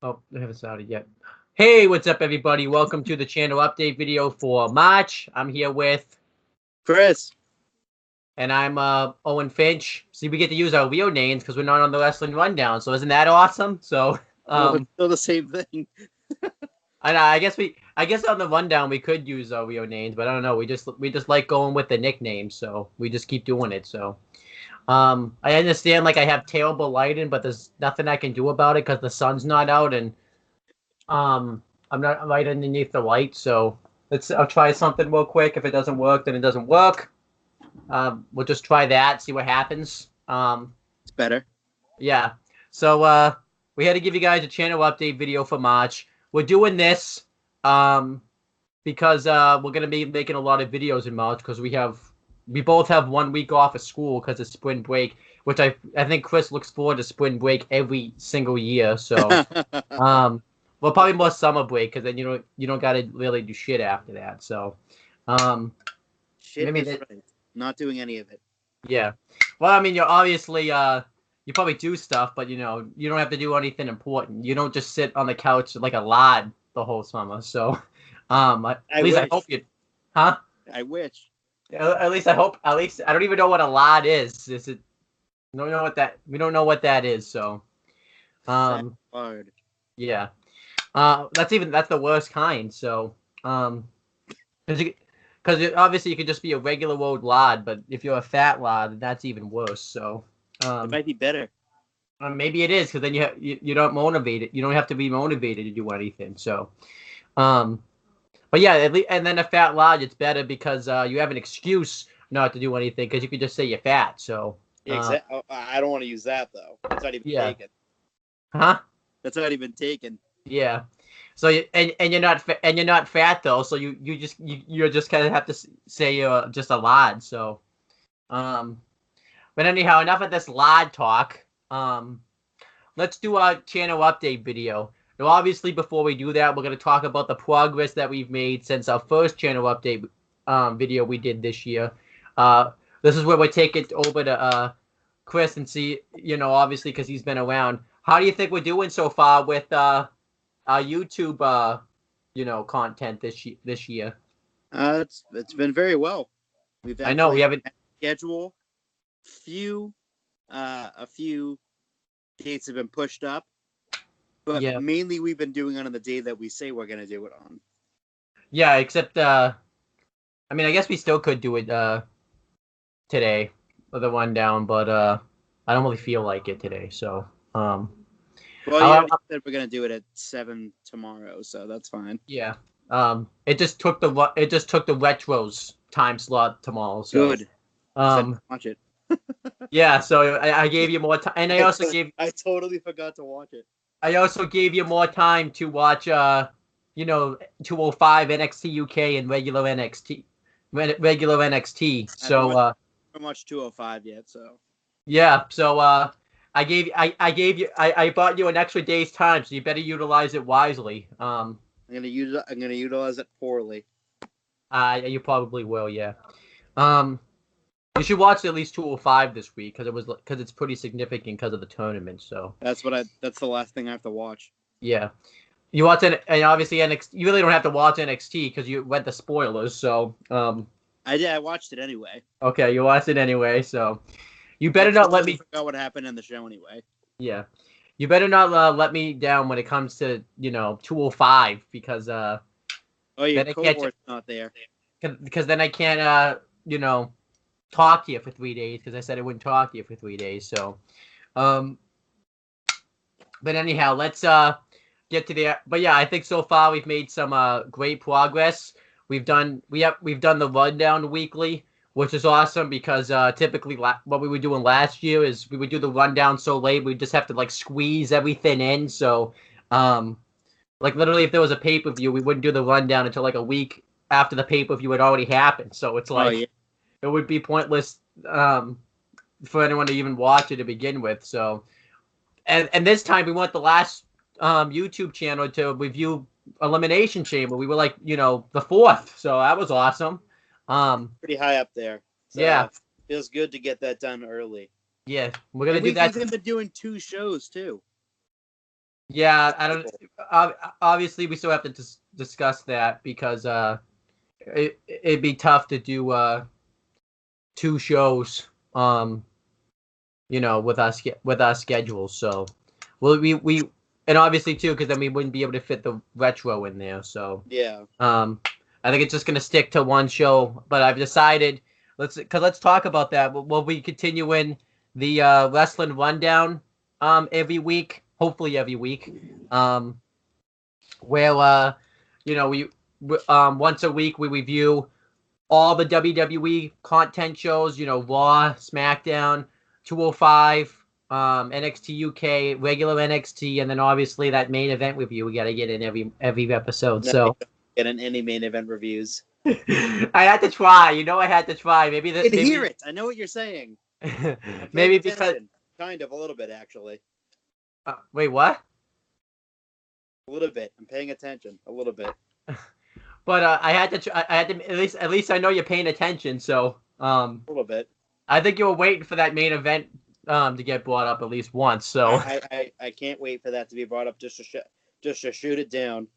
Oh, I haven't started yet. Hey, what's up, everybody? Welcome to the channel update video for March. I'm here with, Chris. and I'm Owen Finch. See, we get to use our real names because we're not on the wrestling rundown. So isn't that awesome? So, Well, it's still the same thing. I guess on the rundown we could use our real names, but I don't know. We just like going with the nicknames, so we just keep doing it. So, I understand like I have terrible lighting, but there's nothing I can do about it because the sun's not out and I'm not right underneath the light, so I'll try something real quick. If it doesn't work, then it doesn't work. We'll just try that, see what happens. It's better. Yeah. So we had to give you guys a channel update video for March. We're doing this because we're gonna be making a lot of videos in March because we both have 1 week off of school because of spring break, which I think Chris looks forward to spring break every single year. So well, probably more summer break because then you don't gotta really do shit after that. So, um, Shit maybe is that right. Not doing any of it. yeah. Well, I mean, you're obviously you probably do stuff, but you don't have to do anything important. You don't just sit on the couch like a lad the whole summer. So, at I least I wish. hope you, huh? I wish. At least I hope. At least I don't even know what a lad is. Is it? We don't know what that is. So, Sad um, hard. yeah. That's the worst kind. So, um, because obviously you could just be a regular old lad, but if you're a fat lad, that's even worse. So, It um, might be better. maybe it is because then you don't motivate it. You don't have to be motivated to do anything. So, um, but yeah, at least, and then a fat lad, it's better because you have an excuse not to do anything because you could just say you're fat. So, Exactly. I don't want to use that though. That's not even yeah, taken. huh? That's not even taken. Yeah. So and you're not fat though. So you're just kind of have to say you're just a lad. So, um. But anyhow, enough of this lad talk. Um, let's do our channel update video. Now, obviously, before we do that, we're going to talk about the progress that we've made since our first channel update video we did this year. This is where we take it over to Chris and see, obviously, because he's been around. How do you think we're doing so far with our YouTube, content this year? It's been very well. We've I know we actually haven't. schedule few a few dates have been pushed up, but Yeah, mainly we've been doing it on the day that we say we're gonna do it on. yeah. Except, I mean, I guess we still could do it today for the rundown, but I don't really feel like it today. So Well, you I'll, already said we're gonna do it at 7 tomorrow, so that's fine. yeah. It just took the retros time slot tomorrow. So Good. Because I didn't um, watch it. yeah. So I gave you more time, and I totally forgot to watch it. I also gave you more time to watch 205 NXT UK and regular NXT. I haven't So watched 205 yet, so yeah, so I bought you an extra day's time, so you better utilize it wisely. I'm gonna utilize it poorly. You probably will, yeah. Um, you should watch at least 205 this week because it's pretty significant because of the tournament. So That's the last thing I have to watch. yeah, you watch it, and obviously NXT. You really don't have to watch NXT because you read the spoilers. So I did. I watched it anyway. okay, you watched it anyway. So you I better not let totally me. forgot what happened in the show anyway. Yeah, you better not let me down when it comes to 205 because Oh, your then I can't cohort's not there. because then I can't talk to you for 3 days because I said I wouldn't talk to you for 3 days. So um, but anyhow, let's get to the. But yeah, I think so far we've made some great progress. We've done the rundown weekly, which is awesome because typically what we were doing last year is we would do the rundown so late we just have to like squeeze everything in. So like literally if there was a pay per view, we wouldn't do the rundown until like a week after the pay per view had already happened. So it's Oh like yeah. it would be pointless for anyone to even watch it to begin with. So and this time we want the last YouTube channel to review Elimination Chamber. We were like, the fourth, so that was awesome. Pretty high up there. Yeah, So feels good to get that done early. yeah, we're gonna And do we've that. even been doing 2 shows too. Yeah, I don't. Obviously, we still have to discuss that because it'd be tough to do two shows. With our schedules. So, well, we and obviously too, because then we wouldn't be able to fit the retro in there. So, Yeah. I think it's just gonna stick to one show. But I've decided let's talk about that. Will we continue in the wrestling rundown every week? Hopefully every week. Where we once a week we review all the WWE content shows, Raw, SmackDown, 205, NXT UK, regular NXT, and then obviously that main event review we got to get in every episode. No, So get in any main event reviews. I had to try. I had to try. Maybe I can hear it. I know what you're saying. Maybe because kind of a little bit actually. Wait, what? A little bit. I'm paying attention. A little bit. But I had to try. I had to at least I know you're paying attention. So a little bit. I think you were waiting for that main event to get brought up at least once. So I can't wait for that to be brought up just to shoot it down.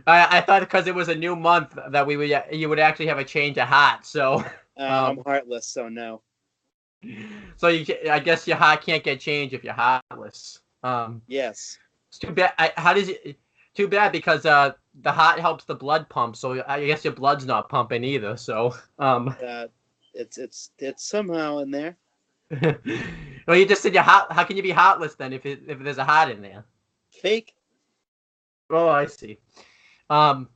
I thought because it was a new month that you would actually have a change of heart. So I'm heartless, so no. So I guess your heart can't get changed if you're heartless. Yes. It's too bad. Too bad because the heart helps the blood pump. So I guess your blood's not pumping either. So it's somehow in there. Well, you just said your heart. How can you be heartless then if there's a heart in there? Fake. Oh, I see. But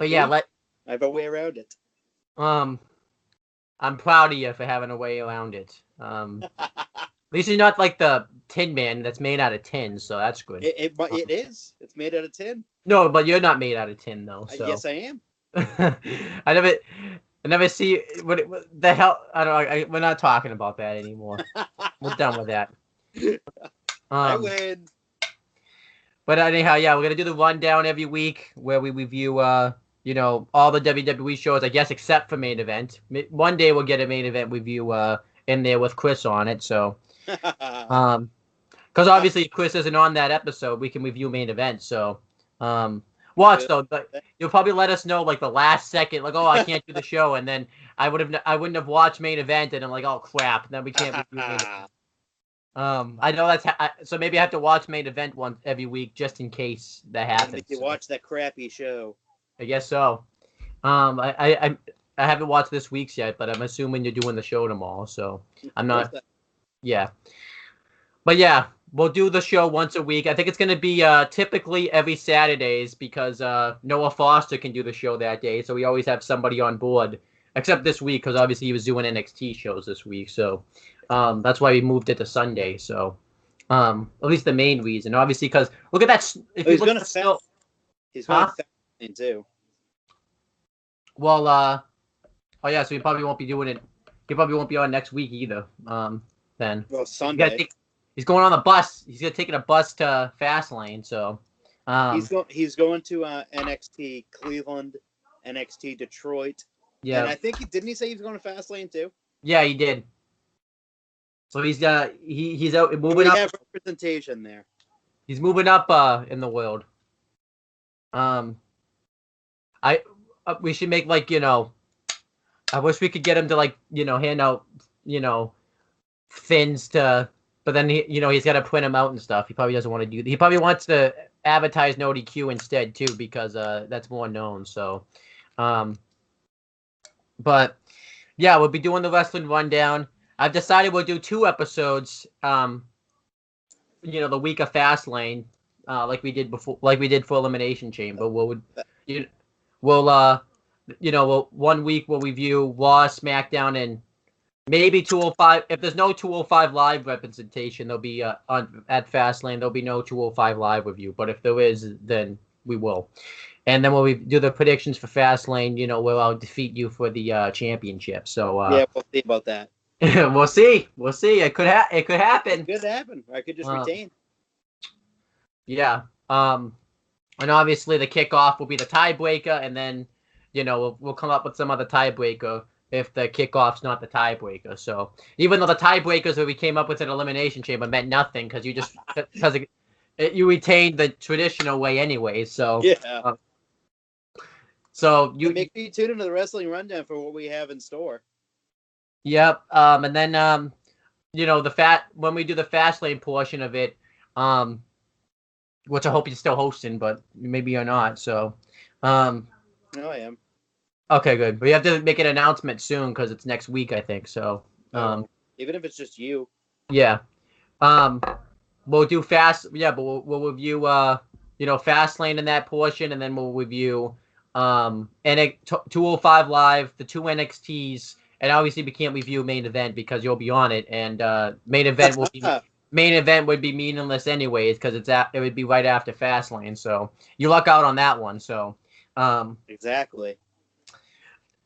yeah, I have a way around it. I'm proud of you for having a way around it. At least you're not like the Tin Man that's made out of tin, so that's good. It is. It's made out of tin. No, but you're not made out of tin though. So. Yes, I am. I never see what the hell. I don't. We're not talking about that anymore. We're done with that. I win. But anyhow, yeah, we're gonna do the rundown every week where we review, all the WWE shows, I guess, except for main event. One day we'll get a main event review in there with Chris on it. So, because obviously if Chris isn't on that episode, we can review main event. So, watch though. But you'll probably let us know like the last second, like, oh, I can't do the show, and then I wouldn't have watched main event, and I'm like, oh crap, then we can't review main event. I know that's so maybe I have to watch main event once every week just in case that happens. You watch that crappy show. I guess so. I haven't watched this week's yet, but I'm assuming you're doing the show tomorrow, so I'm not. Yeah, but yeah, we'll do the show once a week. I think it's gonna be typically every Saturdays because Noah Foster can do the show that day, so we always have somebody on board. Except this week, because obviously he was doing NXT shows this week, so that's why we moved it to Sunday. So at least the main reason, obviously, because look at that. He's going to too. Well, oh yeah, so he probably won't be doing it. He probably won't be on next week either. Then. Well, Sunday. He's going on the bus. He's taking a bus to Fastlane. So. He's going to NXT Cleveland, NXT Detroit. Yeah. And I think didn't he say he was going to Fastlane too? Yeah, he did. So he's out moving up. We have representation there. He's moving up in the world. We should make like, I wish we could get him to like, hand out, thins to, but then he's got to print them out and stuff. He probably doesn't want to do. He probably wants to advertise No DQ instead too because that's more known. So, but yeah, we'll be doing the wrestling rundown. I've decided we'll do 2 episodes. The week of Fastlane, like we did before, like we did for Elimination Chamber. We'll 1 week we'll review Raw, SmackDown, and maybe 205. If there's no 205 live representation, there'll be at Fastlane. There'll be no 205 live review. But if there is, then we will. And then when we do the predictions for Fastlane, where I'll defeat you for the championship. So yeah, we'll see about that. We'll see. It could happen. It could happen. I could just retain. Yeah. And obviously the kickoff will be the tiebreaker, and then we'll come up with some other tiebreaker if the kickoff's not the tiebreaker. So even though the tiebreakers that we came up with at Elimination Chamber meant nothing because you retain the traditional way anyway. So Yeah. so you Make sure you tune into the Wrestling Rundown for what we have in store. yep. And then when we do the fast lane portion of it, which I hope you're still hosting, but maybe you're not. So, No, I am. okay, good. We have to make an announcement soon because it's next week, I think. So, even if it's just you. yeah. Um, we'll do fast. Yeah, but we'll review fast lane in that portion, and then we'll review and 205 live, the two NXTs, and obviously we can't review main event because you'll be on it, and main event would be meaningless anyways because it would be right after Fastlane, so you luck out on that one. So, exactly.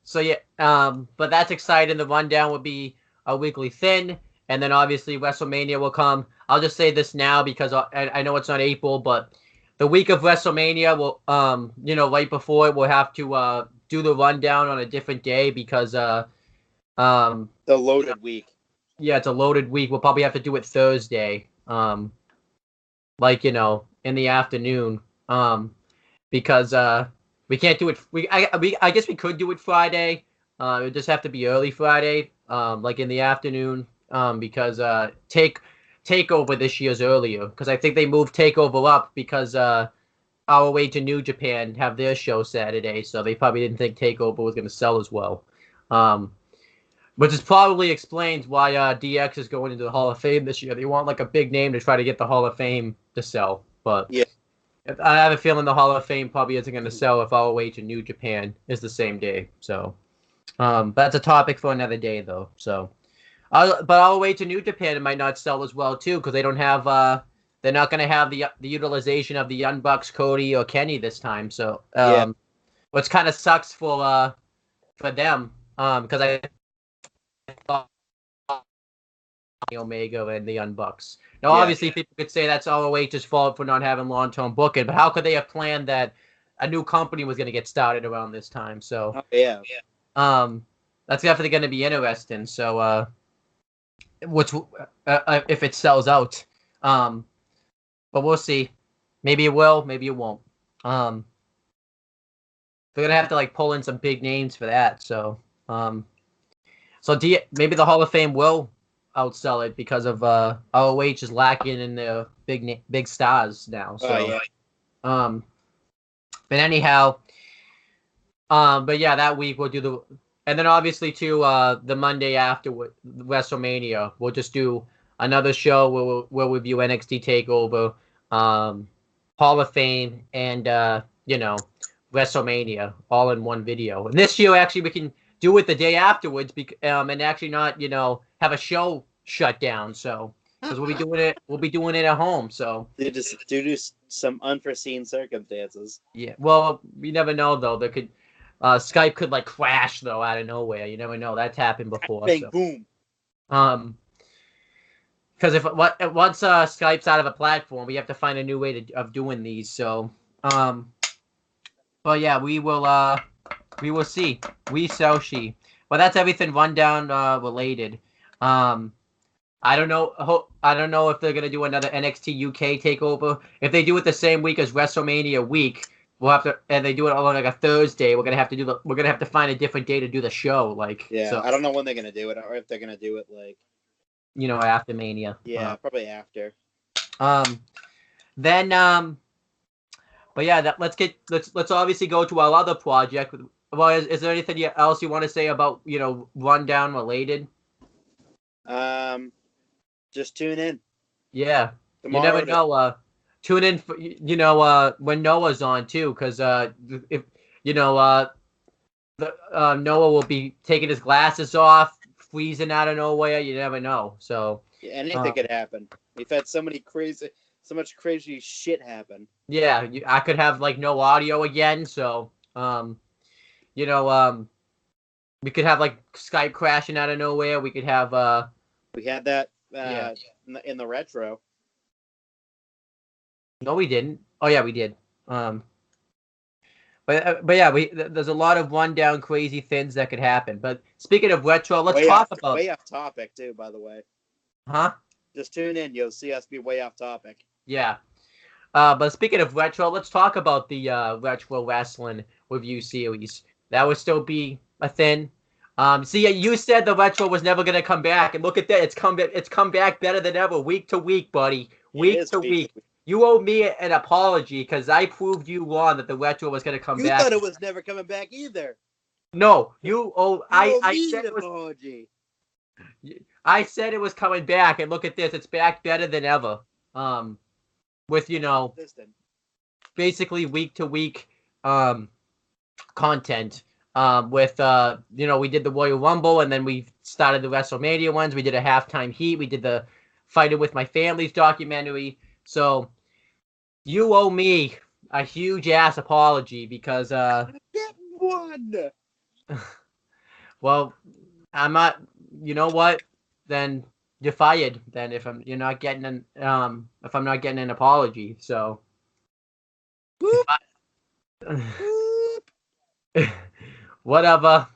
So yeah, but that's exciting. The rundown would be a weekly thin, and then obviously WrestleMania will come. I'll just say this now because I know it's not April, but the week of WrestleMania will, right before it, we'll have to do the rundown on a different day because the loaded week. Yeah, it's a loaded week. We'll probably have to do it Thursday, in the afternoon, because we can't do it. I guess we could do it Friday. It would just have to be early Friday, like in the afternoon, because Takeover this year's earlier. Because I think they moved Takeover up because Our Way to New Japan have their show Saturday, so they probably didn't think Takeover was going to sell as well. Which is probably explains why DX is going into the Hall of Fame this year. They want like a big name to try to get the Hall of Fame to sell, but yeah. I have a feeling the Hall of Fame probably isn't going to sell if Our Way to New Japan is the same day. So, but that's a topic for another day, though. So, but Our Way to New Japan it might not sell as well too because they don't have they're not going to have the utilization of the Young Bucks, Cody or Kenny this time. So, which kind of sucks for them because I thought Omega and the Young Bucks. Now, obviously, people could say that's ROH's fault for not having long-term booking, but how could they have planned that a new company was going to get started around this time? So, that's definitely going to be interesting. So, if it sells out, but we'll see. Maybe it will, maybe it won't. They're gonna have to pull in some big names for that. So, maybe the Hall of Fame will outsell it because of ROH is lacking in the big stars now. So, but anyhow, but yeah, that week we'll do and then obviously too, the Monday after WrestleMania, we'll just do another show where we'll review NXT Takeover, Hall of Fame, and WrestleMania all in one video. And this year, actually, we can do it the day afterwards, and actually not have a show shut down. So because we'll be doing it at home. So due to some unforeseen circumstances. Yeah, well, you never know though. There could Skype could crash though out of nowhere. You never know. That's happened before. Bang, boom. Because once Skype's out of a platform, we have to find a new way of doing these. So, but yeah, we will see. We shall see. Well, that's everything rundown related. I don't know. I don't know if they're gonna do another NXT UK takeover. If they do it the same week as WrestleMania week, we'll have to. And they do it on a Thursday. We're gonna have to find a different day to do the show. So, I don't know when they're gonna do it, or if they're gonna do it after Mania. Yeah, probably after. Then but yeah, let's obviously go to our other project. Well, is there anything else you want to say about rundown related? Just tune in. Yeah, tomorrow you never know. Tune in for when Noah's on too, because if Noah will be taking his glasses off, freezing out of nowhere. You never know. So anything could happen. We've had so much crazy shit happen. Yeah, I could have no audio again. So we could have Skype crashing out of nowhere. We could have we had that in the retro. No, we didn't. Oh yeah, we did. But yeah, there's a lot of rundown crazy things that could happen. But speaking of retro, let's talk about way off topic too. By the way, huh? Just tune in. You'll see us be way off topic. Yeah. But speaking of retro, let's talk about the retro wrestling review series. That would still be a thing. See, you said the retro was never gonna come back, and look at that. It's come back better than ever, week to week, buddy. It Week is to week to week. week. You owe me an apology because I proved you wrong that the retro was gonna come You back. thought it was never coming back either. No, you owe. You owe I me said an it was. apology. I said it was coming back, and look at this. It's back better than ever. With basically week to week content. With we did the Royal Rumble, and then we started the WrestleMania ones. We did a halftime heat. We did the Fighting with My Family's documentary. So you owe me a huge ass apology because Get one. well, I'm not. You know what? Then you're fired. Then if I'm not getting an apology, so. Whatever.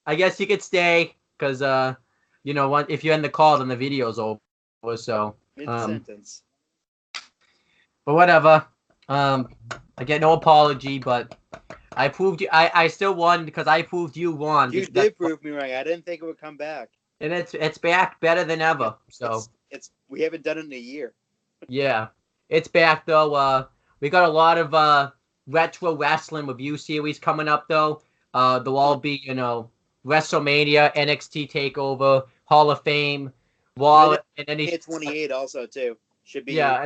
I guess you could stay because if you end the call, then the video's over. So Mid-sentence. But whatever. I get no apology, but I proved you. I still won because I proved you wrong. You did prove me wrong. I didn't think it would come back. And it's back better than ever. So we haven't done it in a year. Yeah, it's back though. We got a lot of retro wrestling review series coming up though. They'll all be WrestleMania, NXT Takeover, Hall of Fame, Wall, and any 28 also too should be. Yeah,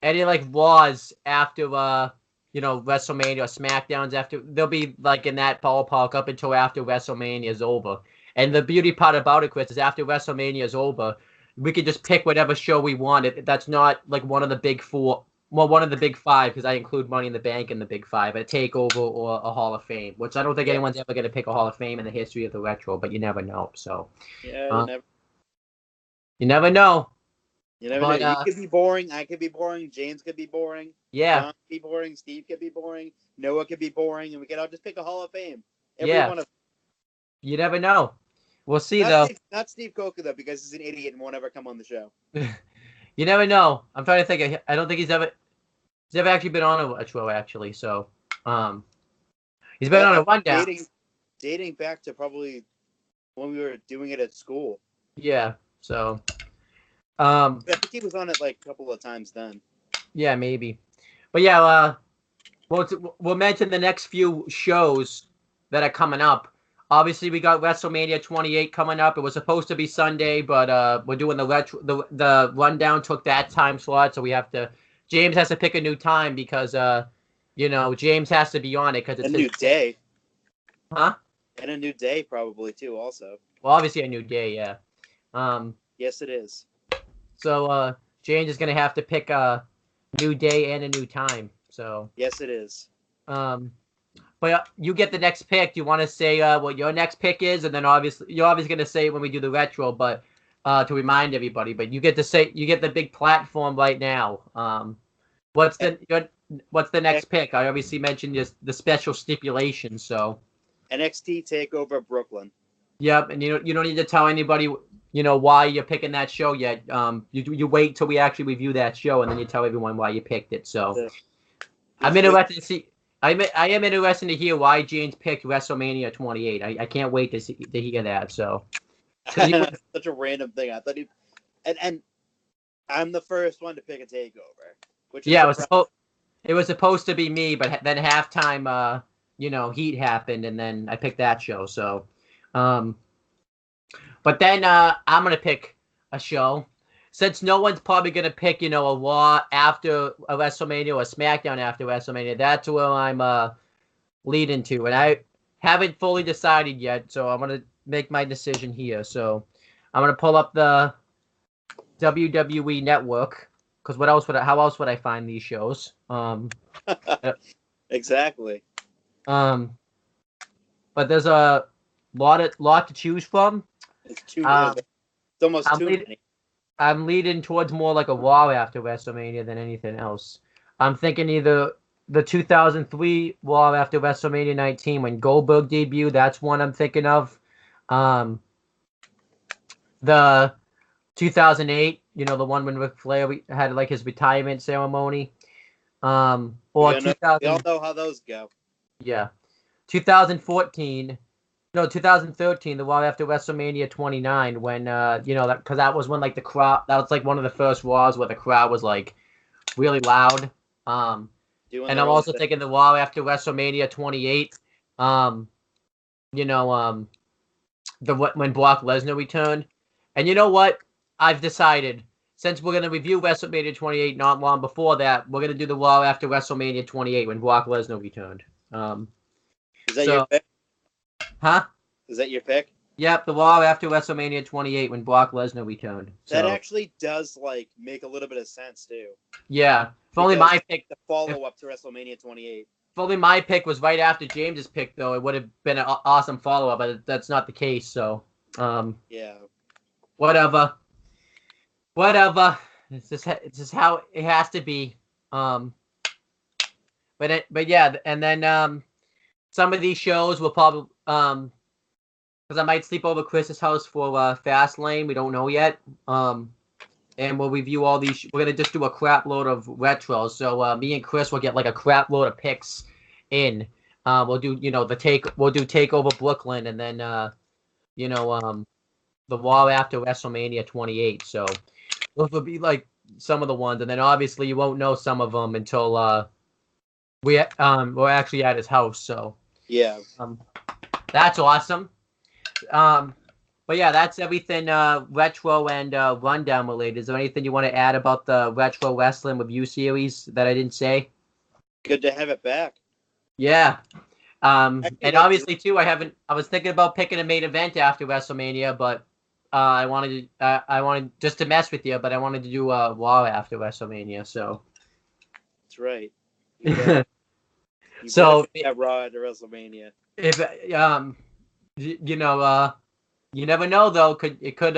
any like Raws after WrestleMania or SmackDowns after, they'll be like in that ballpark up until after WrestleMania is over. And the beauty part about it, Chris, is after WrestleMania is over, we could just pick whatever show we want. That's not like one of the big four. Well, one of the big five, because I include Money in the Bank in the big five, a Takeover or a Hall of Fame, which I don't think anyone's ever going to pick a Hall of Fame in the history of the retro, but you never know. So yeah, you never know. You never know. You could be boring. I could be boring. James could be boring. Yeah. John could be boring. Steve could be boring. Noah could be boring, and we could all just pick a Hall of Fame. One of. You never know. We'll see though. Not Steve Coker though, because he's an idiot and won't ever come on the show. You never know. I'm trying to think. I don't think he's ever actually been on a show actually. So, he's been on a rundown. Dating back to probably when we were doing it at school. Yeah. So. I think he was on it like a couple of times then. Yeah, maybe. But yeah, we'll mention the next few shows that are coming up. Obviously, we got WrestleMania 28 coming up. It was supposed to be Sunday, but we're doing the rundown took that time slot, so we have to. James has to pick a new time because James has to be on it because it's a new day. Huh? And a new day probably too. Also. Well, obviously a new day, yeah. Yes, it is. So James is gonna have to pick a new day and a new time. So. Yes, it is. But you get the next pick. Do you want to say what your next pick is, and then you're obviously going to say it when we do the retro, but to remind everybody. But you get the big platform right now. What's the next pick? I obviously mentioned the special stipulation. So NXT Takeover Brooklyn. Yep, and you don't need to tell anybody why you're picking that show yet. You wait till we actually review that show, and then you tell everyone why you picked it. So I'm interested to see. I am interested to hear why James picked WrestleMania 28. I can't wait to hear that. So such a random thing. I thought and I'm the first one to pick a takeover. Which it was supposed to be me, but then halftime, Heat happened, and then I picked that show. So, but then I'm gonna pick a show. Since no one's probably going to pick, a Raw after a WrestleMania or a SmackDown after WrestleMania, that's where I'm leading to. And I haven't fully decided yet, so I'm going to make my decision here. So I'm going to pull up the WWE Network, because how else would I find these shows? Exactly. But there's a lot to choose from. It's it's almost too many. I'm leading towards more like a Raw after WrestleMania than anything else. I'm thinking either the 2003 Raw after WrestleMania 19 when Goldberg debuted. That's one I'm thinking of. The 2008, the one when Ric Flair had like his retirement ceremony. Or we all know how those go. Yeah. 2014. No, 2013, the Raw after WrestleMania 29, when because that was when like the crowd, that was like one of the first Raws where the crowd was like really loud. And I'm also thinking the Raw after WrestleMania 28. When Brock Lesnar returned, and you know what? I've decided, since we're gonna review WrestleMania 28 not long before that, we're gonna do the Raw after WrestleMania 28 when Brock Lesnar returned. Is that your pick? Huh? Is that your pick? Yep, the Raw after WrestleMania 28 when Brock Lesnar returned. That actually does like make a little bit of sense too. Yeah, if only my pick, the follow-up to WrestleMania 28. If only my pick was right after James's pick, though, it would have been an awesome follow-up, but that's not the case. So, yeah, whatever. It's just how it has to be. But yeah, and then some of these shows will probably because I might sleep over Chris's house for Fastlane. We don't know yet. And we'll review all these. We're gonna just do a crap load of retros. So me and Chris will get like a crap load of picks in. We'll do We'll do Takeover Brooklyn, and then the Raw after WrestleMania 28. So those will be like some of the ones, and then obviously you won't know some of them until we're actually at his house. So yeah, that's awesome. But yeah, that's everything retro and rundown related. Is there anything you want to add about the retro wrestling review series that I didn't say? Good to have it back. Yeah. And obviously too, I was thinking about picking a main event after WrestleMania, but I wanted just to mess with you, but I wanted to do Raw after WrestleMania. So that's right. So Raw after WrestleMania. If you never know though. It could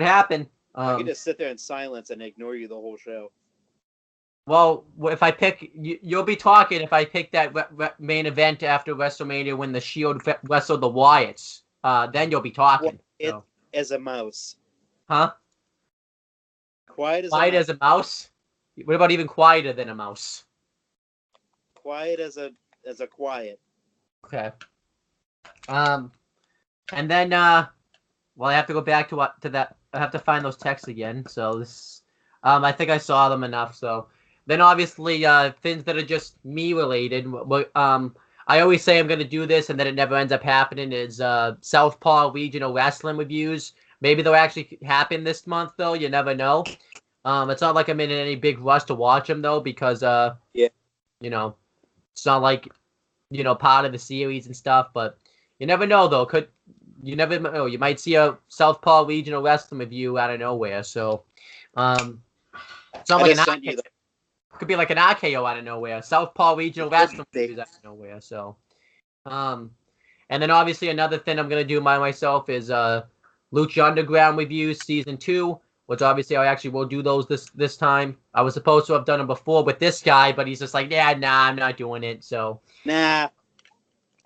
happen. I could just sit there in silence and ignore you the whole show. Well, if I pick, you'll be talking if I pick that main event after WrestleMania when the Shield wrestled the Wyatts. Then you'll be talking. Well, as a mouse. Huh? Quiet as a mouse? What about even quieter than a mouse? Quiet as a quiet. Okay. And then I have to go back to that. I have to find those texts again. So this, I think I saw them enough. So then obviously things that are just me related. I always say I'm going to do this, and then it never ends up happening. Is Southpaw regional wrestling reviews. Maybe they'll actually happen this month, though. You never know. It's not like I'm in any big rush to watch them, though, because it's not like part of the series and stuff. But you never know, though. You never know. You might see a Southpaw regional wrestling review out of nowhere. So, it's not like an could be like an RKO out of nowhere. Southpaw regional wrestling reviews out of nowhere. So, and then obviously another thing I'm gonna do by myself is Lucha Underground reviews season 2, which obviously I actually will do those this time. I was supposed to have done them before with this guy, but he's just like, yeah, nah, I'm not doing it. So, nah,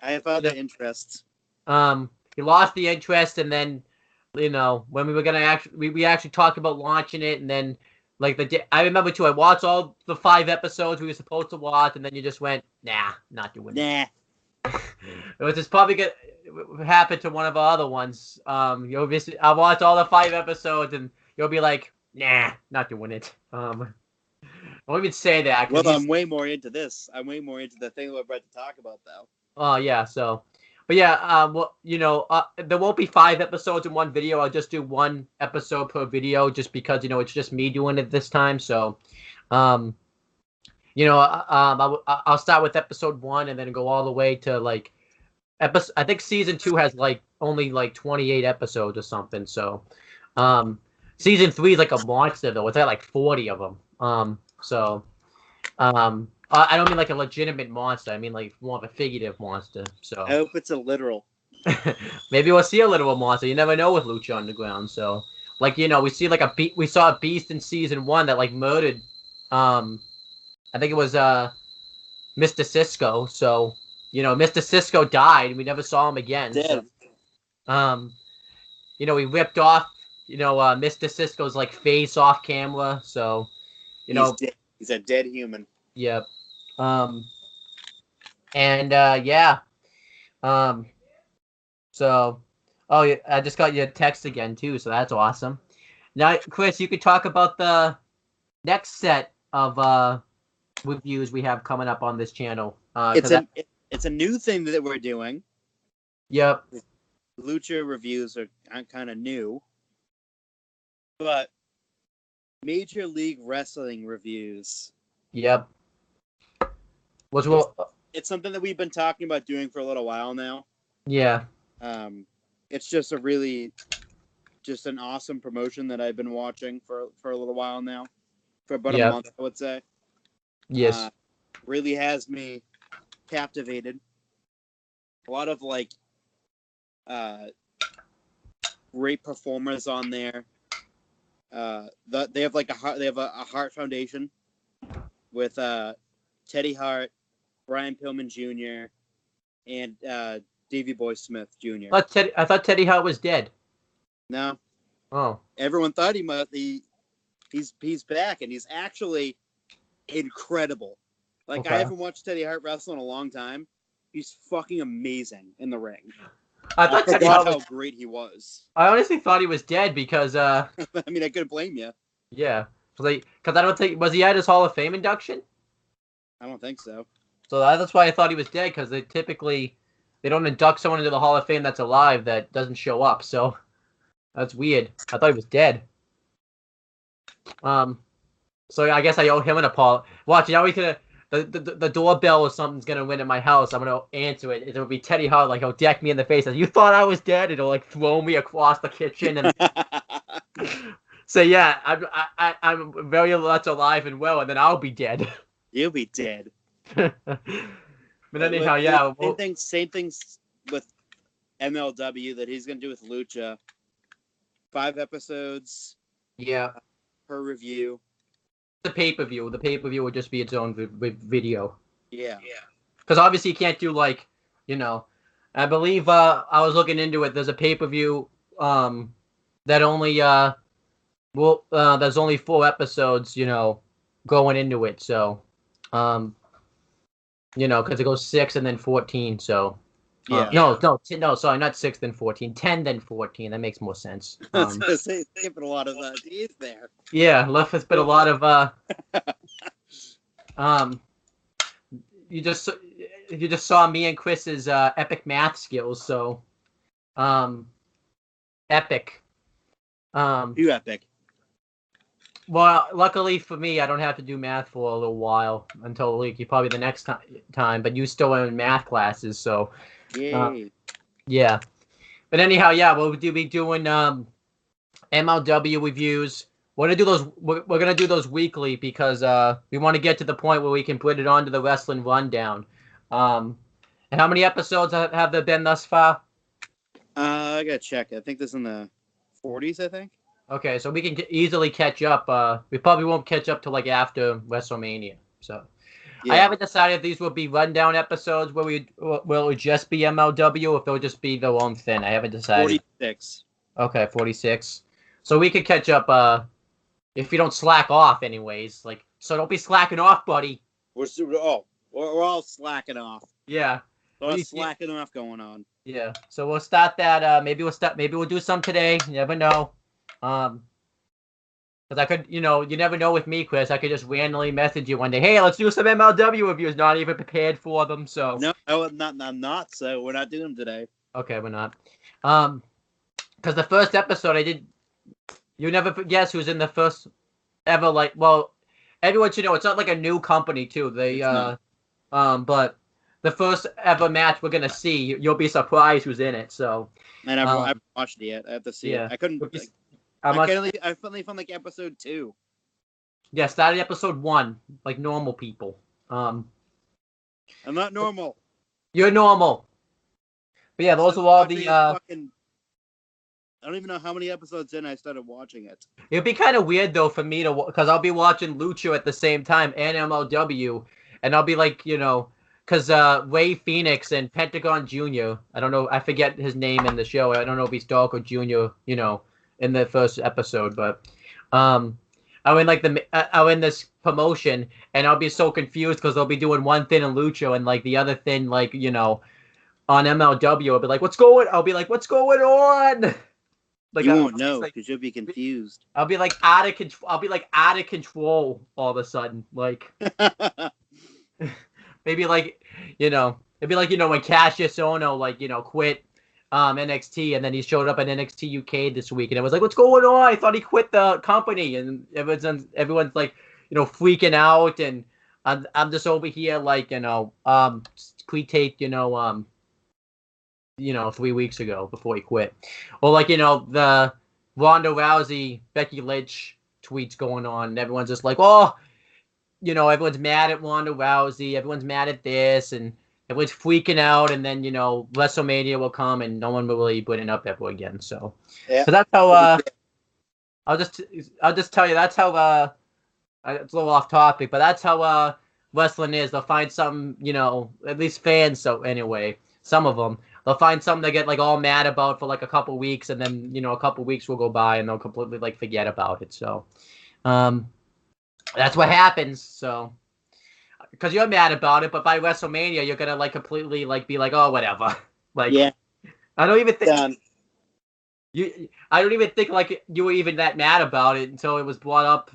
I have other interests. He lost the interest, and then when we were gonna we actually talked about launching it, and then I remember too, I watched all the 5 episodes we were supposed to watch, and then you just went, nah, not doing it. It was just probably gonna happen to one of our other ones. I watched all the 5 episodes, and you'll be like, nah, not doing it. I won't even say that. Well, I'm way more into this. I'm way more into the thing we're about to talk about, though. Oh yeah, so. But yeah, there won't be 5 episodes in one video. I'll just do 1 episode per video, just because it's just me doing it this time. So, I'll start with episode 1 and then go all the way to I think season 2 has only 28 episodes or something. So, season 3 is like a monster though. It's at 40 of them. I don't mean like a legitimate monster. I mean more of a figurative monster. So I hope it's a literal. Maybe we'll see a literal monster. You never know with Lucha Underground. So we see we saw a beast in season 1 that murdered. I think it was Mr. Cisco. So Mr. Cisco died, and we never saw him again. Dead. So, we ripped off Mr. Cisco's like face off camera. So, He's dead. He's a dead human. Yep. And yeah. So, oh, yeah, I just got your text again too, so that's awesome. Now, Chris, you could talk about the next set of reviews we have coming up on this channel. It's a new thing that we're doing. Yep. Lucha reviews are kind of new, but Major League Wrestling reviews. Yep. It's something that we've been talking about doing for a little while now. Yeah. It's just an awesome promotion that I've been watching for a little while now, for about a month, I would say. Yes. Really has me captivated. A lot of great performers on there. They have a Hart Foundation with Teddy Hart, Brian Pillman Jr., and Davey Boy Smith Jr. I thought Teddy Hart was dead. No. Oh. Everyone thought he's back, and he's actually incredible. Okay. I haven't watched Teddy Hart wrestle in a long time. He's fucking amazing in the ring. I forgot how great he was. I honestly thought he was dead because I mean, I couldn't blame you. Yeah, because I don't think was he at his Hall of Fame induction? I don't think so. So that's why I thought he was dead, because they don't induct someone into the Hall of Fame that's alive that doesn't show up. So that's weird. I thought he was dead. So I guess I owe him an apology. Watch, now we could. The doorbell or something's gonna ring at my house. I'm gonna answer it. It'll be Teddy Hart, like he'll deck me in the face. Like, you thought I was dead? It'll like throw me across the kitchen and. So yeah, I'm very much alive and well, and then I'll be dead. You'll be dead. But anyhow, yeah. Same things with MLW that he's gonna do with Lucha. 5 episodes. Yeah. Per review. The pay-per-view. The pay-per-view would just be its own video. Yeah. Because obviously you can't do I believe I was looking into it. There's a pay-per-view that only there's only 4 episodes, going into it. So, because it goes 6 and then 14. So. Yeah. No, sorry, not 6 then 14, 10 then 14. That makes more sense. Skipping a lot of D's there. Yeah, left has been a lot of you just saw me and Chris's epic math skills, so epic. You epic. Well, luckily for me, I don't have to do math for a little while until probably the next time. But you still are in math classes, so. Yay. Yeah. But anyhow, yeah, we'll be doing MLW reviews. We're gonna do those weekly because we want to get to the point where we can put it onto the wrestling rundown. And how many episodes have there been thus far? I gotta check. I think this is in the 40s, I think. Okay, so we can easily catch up. We probably won't catch up till after WrestleMania. So. Yeah. I haven't decided if these will be rundown episodes where will it just be MLW or if they'll just be their own thing. I haven't decided. 46. Okay, 46. So we could catch up if you don't slack off anyways. So don't be slacking off, buddy. We're all slacking off. Yeah. Slacking off going on. Yeah. So we'll start that. Maybe we'll do some today. You never know. Because I could, you never know with me, Chris. I could just randomly message you one day. Hey, let's do some MLW reviews. Not even prepared for them, so. No, I'm not. So we're not doing them today. Okay, we're not. Because the first episode I did, you never guess who's in the first ever. Everyone should know it's not like a new company too. But the first ever match we're gonna see, you'll be surprised who's in it. So. And I haven't watched it yet. I have to see it. I couldn't. I finally found episode 2. Yeah, started episode 1, like normal people. I'm not normal. You're normal. But yeah, those are all the. I don't even know how many episodes in I started watching it. It'd be kind of weird though for me because I'll be watching Lucha at the same time and MLW, and I'll be because Ray Phoenix and Pentagon Jr. I don't know, I forget his name in the show. I don't know if he's Dark or Junior. in the first episode, but I win like I win this promotion, and I'll be so confused because they'll be doing one thing in Lucha and like the other thing, like on MLW. I'll be like, I'll be like, what's going on? Like you won't know because you'll be confused. I'll be like out of control. I'll be like out of control all of a sudden. Like maybe like it'd be like when Cassius Ono like quit NXT, and then he showed up at NXT UK this week, and it was like, what's going on? I thought he quit the company, and everyone's like freaking out, and I'm just over here like pre-taped 3 weeks ago before he quit, or like the Ronda Rousey Becky Lynch tweets going on, and everyone's just like, oh, everyone's mad at Ronda Rousey, everyone's mad at this, and everyone's freaking out, and then WrestleMania will come, and no one will really put it up ever again. So, yeah. So that's how. I'll just tell you that's how. It's a little off topic, but that's how wrestling is. They'll find something, at least fans. So anyway, some of them they'll find something they get like all mad about for like a couple weeks, and then a couple weeks will go by, and they'll completely like forget about it. So, that's what happens. So. Because you're mad about it, but by WrestleMania you're gonna like completely like be like, oh, whatever. Like, yeah, I don't even think done. I don't even think like you were even that mad about it until it was brought up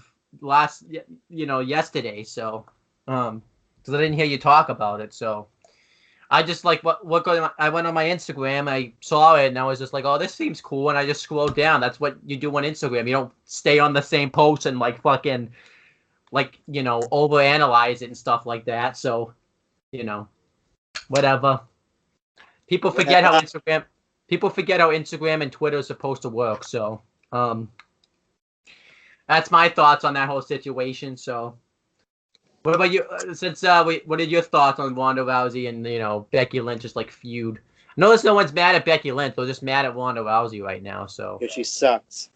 yesterday. So, because I didn't hear you talk about it. So, I just like I went on my Instagram, I saw it, and I was just like, oh, this seems cool, and I just scrolled down. That's what you do on Instagram. You don't stay on the same post and like fucking. Like, overanalyze it and stuff like that. So, whatever. People forget how Instagram and Twitter is supposed to work. So, that's my thoughts on that whole situation. So, what about you? What are your thoughts on Ronda Rousey and Becky Lynch's like feud? Notice no one's mad at Becky Lynch. They're just mad at Ronda Rousey right now. So, because she sucks.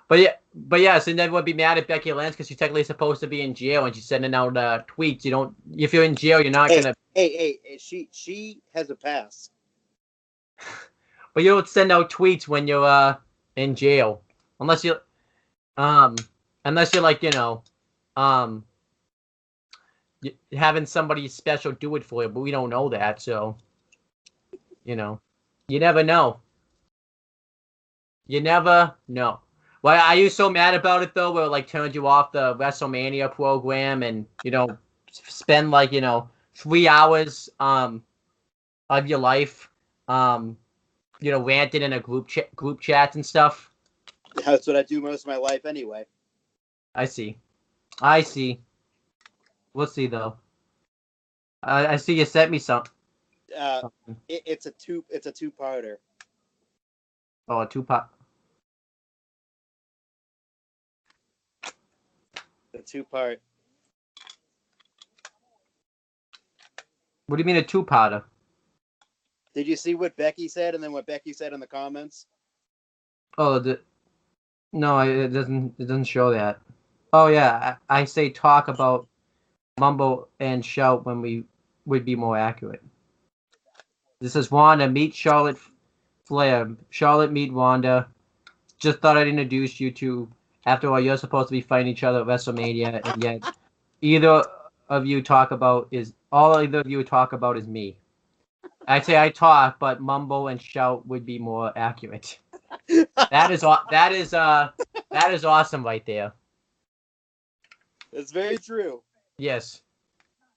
But yeah, so then would be mad at Becky Lynch because she's technically supposed to be in jail and she's sending out tweets. If you're in jail, you're not gonna. Hey, she has a pass. But you don't send out tweets when you're in jail, unless you're like having somebody special do it for you. But we don't know that, so you never know. You never know. Why are you so mad about it though? Where it like turned you off the WrestleMania program and spend like 3 hours of your life ranting in a group chats and stuff. That's what I do most of my life anyway. I see. We'll see though. I see you sent me some. It's a two-parter. Oh, a two-part. A two-part. What do you mean a two-parter? Did you see what Becky said and then what Becky said in the comments? Oh, no, it doesn't show that. Oh yeah, I say talk about mumble and shout when we would be more accurate. This is Wanda meet Charlotte Flair. Charlotte meet Wanda. Just thought I'd introduce you to. After all, you're supposed to be fighting each other at WrestleMania, and yet all either of you talk about is me. I say I talk, but mumble and shout would be more accurate. That is awesome right there. That's very true. Yes.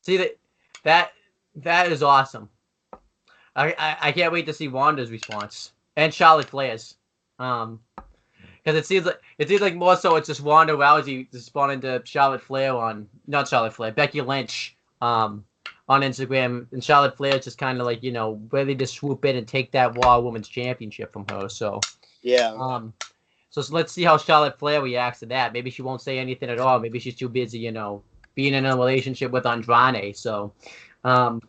See that is awesome. I can't wait to see Wanda's response and Charlotte Flair's. Because it seems like more so it's just Ronda Rousey responding to Becky Lynch on Instagram, and Charlotte Flair is just kind of like ready to swoop in and take that Raw Women's Championship from her. So yeah. So let's see how Charlotte Flair reacts to that. Maybe she won't say anything at all. Maybe she's too busy, being in a relationship with Andrade. So, Mr.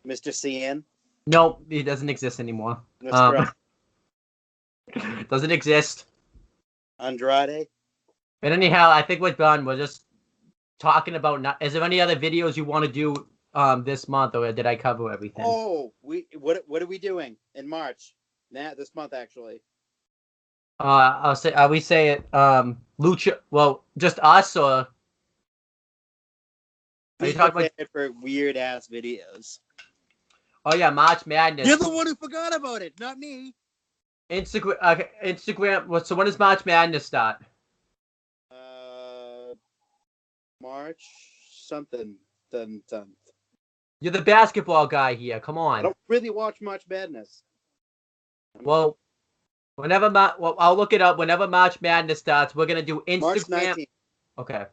CN. Nope, he doesn't exist anymore. Doesn't exist. Andrade. But anyhow, I think we're done. We're just talking about. Is there any other videos you want to do this month, or did I cover everything? Oh, what are we doing in March? This month actually. I'll say. We say it. Lucha. Well, just us, or are you Be talking about? prepared for weird ass videos. Oh yeah, March Madness. You're the one who forgot about it, not me. Instagram. Instagram. What? So when does March Madness start? Uh, March something. Dun. You're the basketball guy here. Come I on. don't really watch much Madness. Well, well, I'll look it up. Whenever March Madness starts, we're gonna do March Instagram. 19th. Okay.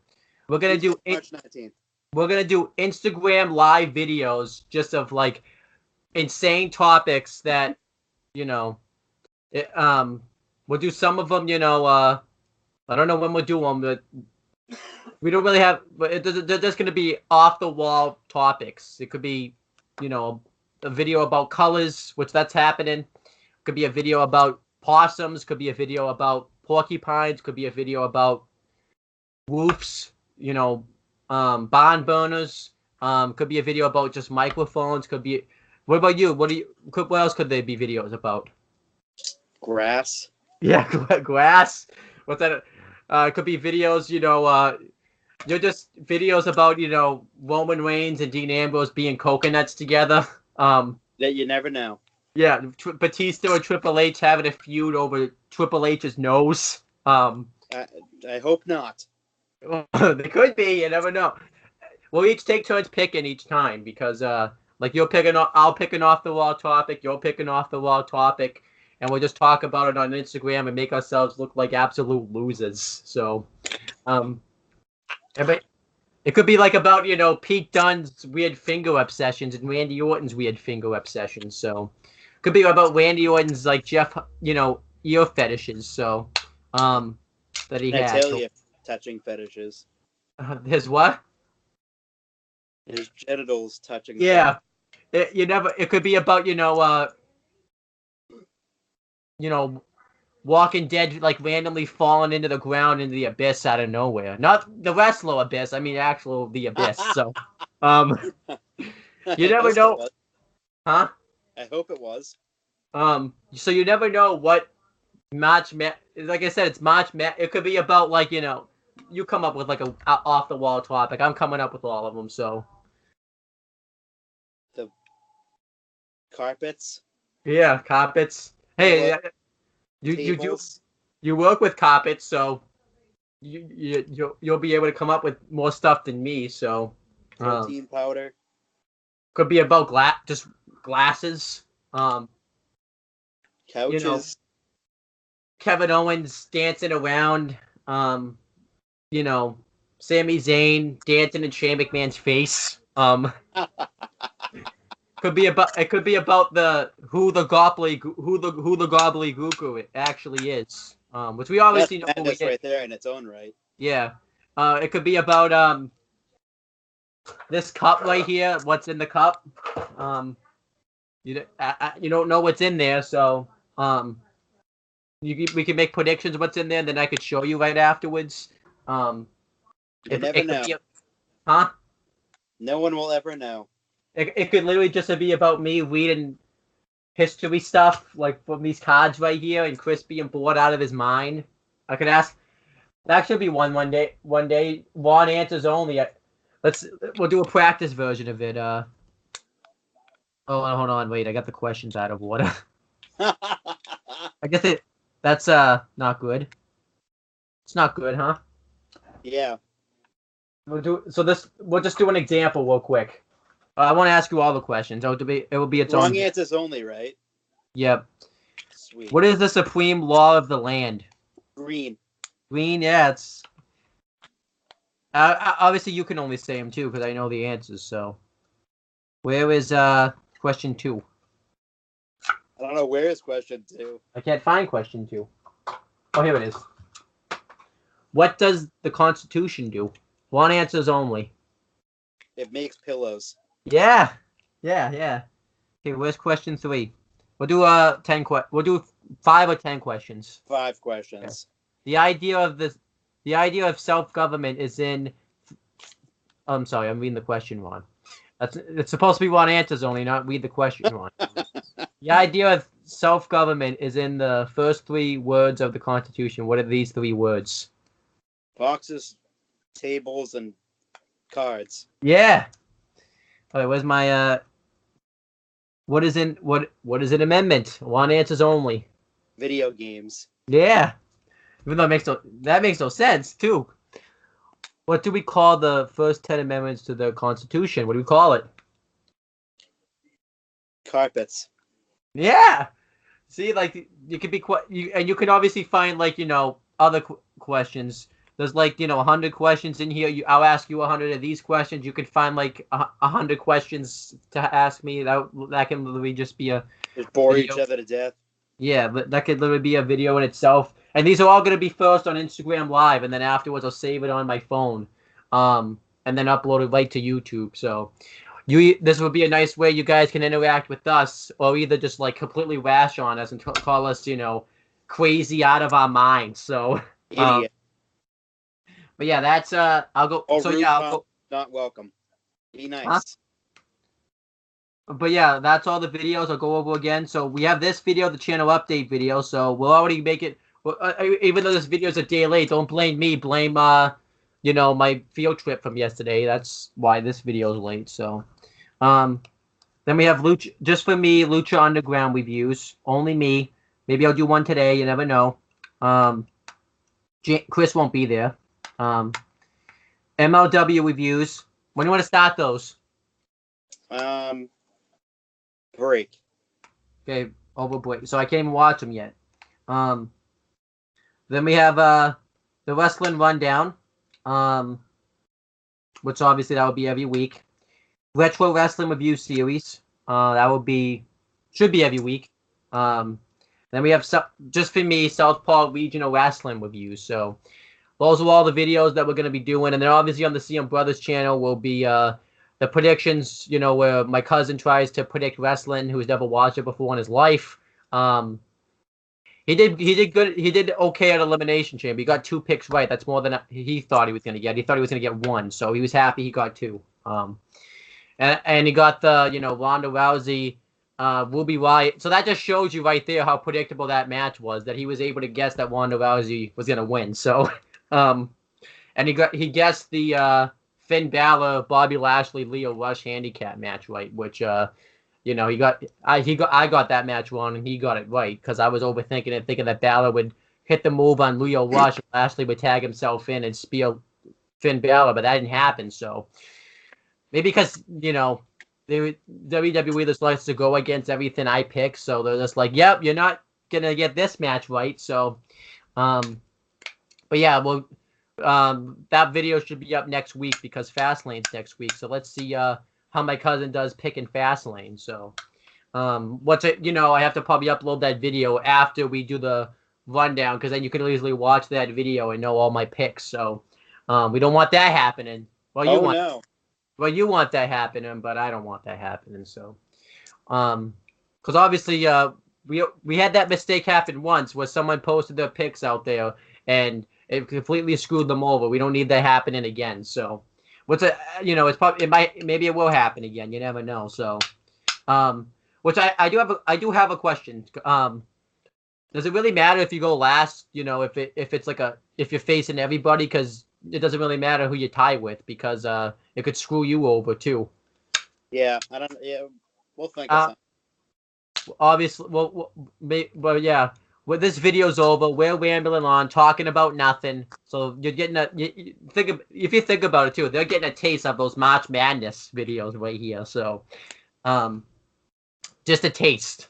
We're gonna Tuesday, do March 19th. we're gonna do Instagram live videos just of like insane topics that you know. It, we'll do some of them. I don't know when we'll do them, but we don't really have. But they're just gonna be off the wall topics. It could be, a video about colors, which that's happening. Could be a video about possums. Could be a video about porcupines. Could be a video about roofs. Barn burners. Could be a video about just microphones. Could be. What about you? What else could they be videos about? Grass. Yeah, grass. What's that? It could be videos. You're just videos about Roman Reigns and Dean Ambrose being coconuts together. That you never know. Yeah, Batista and Triple H having a feud over Triple H's nose. I hope not. They could be. You never know. We'll each take turns picking each time because, like I'll pick an off the wall topic, you're picking off the wall topic, and we'll just talk about it on Instagram and make ourselves look like absolute losers. So, but it could be like about Pete Dunne's weird finger obsessions and Randy Orton's weird finger obsessions. So, it could be about Randy Orton's like Jeff, ear fetishes. So, that he I had. tell you, touching fetishes. His what? His genitals touching. Yeah. It could be about Walking Dead like randomly falling into the ground into the abyss out of nowhere. Not the wrestler abyss. I mean actual the abyss. So, you never know, huh? I hope it was. So you never know what match. Like I said, it's match. It could be about like you come up with like a off the wall topic. I'm coming up with all of them. So. The carpets. Yeah, carpets. Hey, you work with carpets, so you'll be able to come up with more stuff than me. So Protein powder. Could be about just glasses. Couches. Kevin Owens dancing around. Sami Zayn dancing in Shane McMahon's face. Could be about who the gobbledygooker actually is. Which we obviously know who That's right there in its own right. Yeah. It could be about this cup right here. What's in the cup? You don't know what's in there, so we can make predictions of what's in there, and then I could show you right afterwards. You never know. Huh? No one will ever know. It could literally just be about me reading history stuff, like from these cards right here, and Chris being bored out of his mind. I could ask. That should be one day. One answers only. We'll do a practice version of it. Oh, hold on, wait. I got the questions out of order. I guess that's not good. It's not good, huh? Yeah. We'll just do an example real quick. I want to ask you all the questions. It will be its own. Wrong answers only, right? Yep. Sweet. What is the supreme law of the land? Green. Green, yeah. It's obviously you can only say them too because I know the answers. So, where is question 2? I don't know where is question 2. I can't find question 2. Oh, here it is. What does the Constitution do? One answers only. It makes pillows. Yeah. Okay, where's question 3? We'll do We'll do 5 or 10 questions. 5 questions. Okay. The idea of self-government is in. I'm sorry, I'm reading the question wrong. It's supposed to be one answers only, not read the question wrong. The idea of self-government is in the first 3 words of the Constitution? What are these 3 words? Boxes, tables, and cards. Yeah. All right, where's my what is an amendment? One answers only. Video games. Yeah. Even though that makes no sense too. What do we call the first 10 amendments to the Constitution? What do we call it? Carpets. Yeah. See, like you could be and you can obviously find like other questions. There's like 100 questions in here. I'll ask you 100 of these questions. You could find like 100 questions to ask me. That can literally just be a Just bore video. each other to death. Yeah, that could literally be a video in itself. And these are all going to be first on Instagram Live, and then afterwards I'll save it on my phone, and then upload it right to YouTube. So this would be a nice way you guys can interact with us, or either just like completely rash on us and call us, crazy out of our minds. So, Idiot. But yeah, that's I'll go. Oh, so yeah, I'll go. Not welcome. Be nice. Huh? But yeah, that's all the videos I'll go over again. So we have this video, the channel update video. So we'll already make it. Even though this video is a day late, don't blame me. Blame my field trip from yesterday. That's why this video is late. So, then we have Lucha, just for me, Lucha Underground reviews. Only me. Maybe I'll do one today. You never know. Chris won't be there. MLW reviews. When do you want to start those? Break. Okay, over break. So I can't even watch them yet. Then we have the wrestling rundown. Which obviously that would be every week. Retro wrestling review series. That should be every week. Then we have just for me, Southpaw regional wrestling reviews. So those are all the videos that we're going to be doing, and then obviously on the CM Brothers channel will be the predictions. Where my cousin tries to predict wrestling, who's never watched it before in his life. He did good. He did okay at Elimination Chamber. He got 2 picks right. That's more than he thought he was going to get. He thought he was going to get 1, so he was happy he got 2. And he got the Ronda Rousey, Ruby Riott. So that just shows you right there how predictable that match was. That he was able to guess that Ronda Rousey was going to win. So, and he guessed the Finn Balor, Bobby Lashley, Leo Rush handicap match right, which I got that match wrong and he got it right because I was overthinking it, thinking that Balor would hit the move on Leo Rush and Lashley would tag himself in and spear Finn Balor, but that didn't happen. So maybe because WWE just likes to go against everything I pick, so they're just like, "Yep, you're not gonna get this match right." So, but yeah, well, that video should be up next week because Fastlane's next week. So let's see how my cousin does picking Fastlane. So, I have to probably upload that video after we do the rundown because then you can easily watch that video and know all my picks. So, we don't want that happening. Well, you want that happening, but I don't want that happening. So, because obviously, we had that mistake happen once where someone posted their picks out there and it completely screwed them over. We don't need that happening again. So, maybe it will happen again. You never know. So, which I do have a question. Does it really matter if you go last? If you're facing everybody, because it doesn't really matter who you tie with because it could screw you over too. Yeah, I don't. Yeah, we'll think of something. Obviously, well, yeah. When this video's over, we're rambling on, talking about nothing. So you're getting if you think about it too, they're getting a taste of those March Madness videos right here. So, just a taste.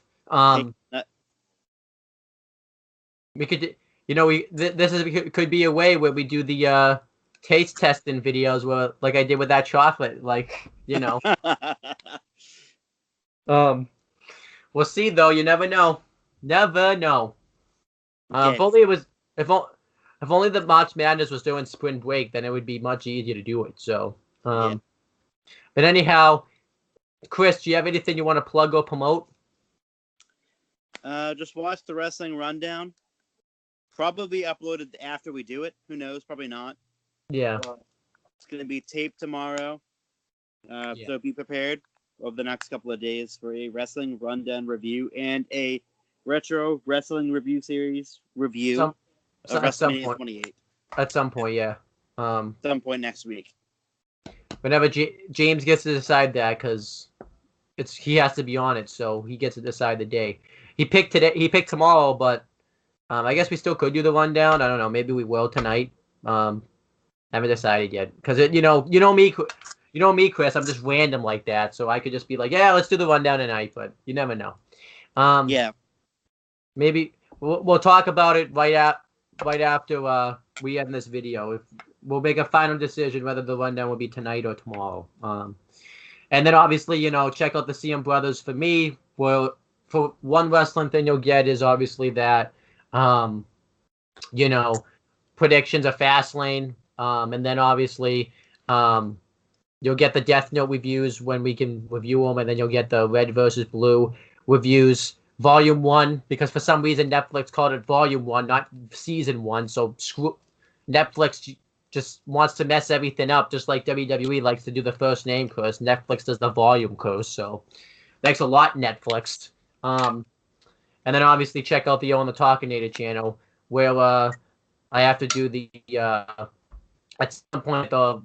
We could, could be a way where we do the taste testing videos where, like I did with that chocolate, we'll see though. You never know. Never know. Okay. If only the March Madness was doing spring break, then it would be much easier to do it. So, Yeah. But anyhow, Chris, do you have anything you want to plug or promote? Just watch the wrestling rundown. Probably uploaded after we do it. Who knows? Probably not. Yeah. It's going to be taped tomorrow. So be prepared over the next couple of days for a wrestling rundown review and a retro wrestling review series review Some, of at some WrestleMania point. 28. At some point, yeah. Some point next week. Whenever James gets to decide that, because he has to be on it, so he gets to decide the day. He picked today. He picked tomorrow, but I guess we still could do the rundown. I don't know. Maybe we will tonight. Haven't decided yet, because you know me, Chris. I'm just random like that, so I could just be like, yeah, let's do the rundown tonight. But you never know. Yeah. Maybe we'll talk about it right after we end this video. If we'll make a final decision whether the rundown will be tonight or tomorrow. And then obviously, check out the CM Brothers for me. Well, for one wrestling thing you'll get is obviously that, predictions of Fastlane. And then obviously, you'll get the Death Note reviews when we can review them. And then you'll get the Red versus Blue reviews, Volume 1, because for some reason Netflix called it Volume 1, not Season 1. So Netflix just wants to mess everything up, just like WWE likes to do the first name curse. Netflix does the volume curse, so thanks a lot, Netflix. And then obviously check out the Owen the Talkinator channel, where I have to do the at some point the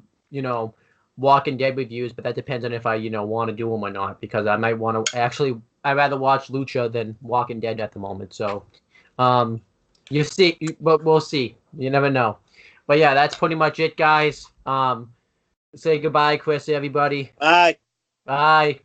Walking Dead reviews, but that depends on if I want to do them or not, because I might want to actually. I'd rather watch Lucha than Walking Dead at the moment, so you see, but we'll see. You never know. But yeah, that's pretty much it, guys. Say goodbye, Chris, everybody. Bye. Bye.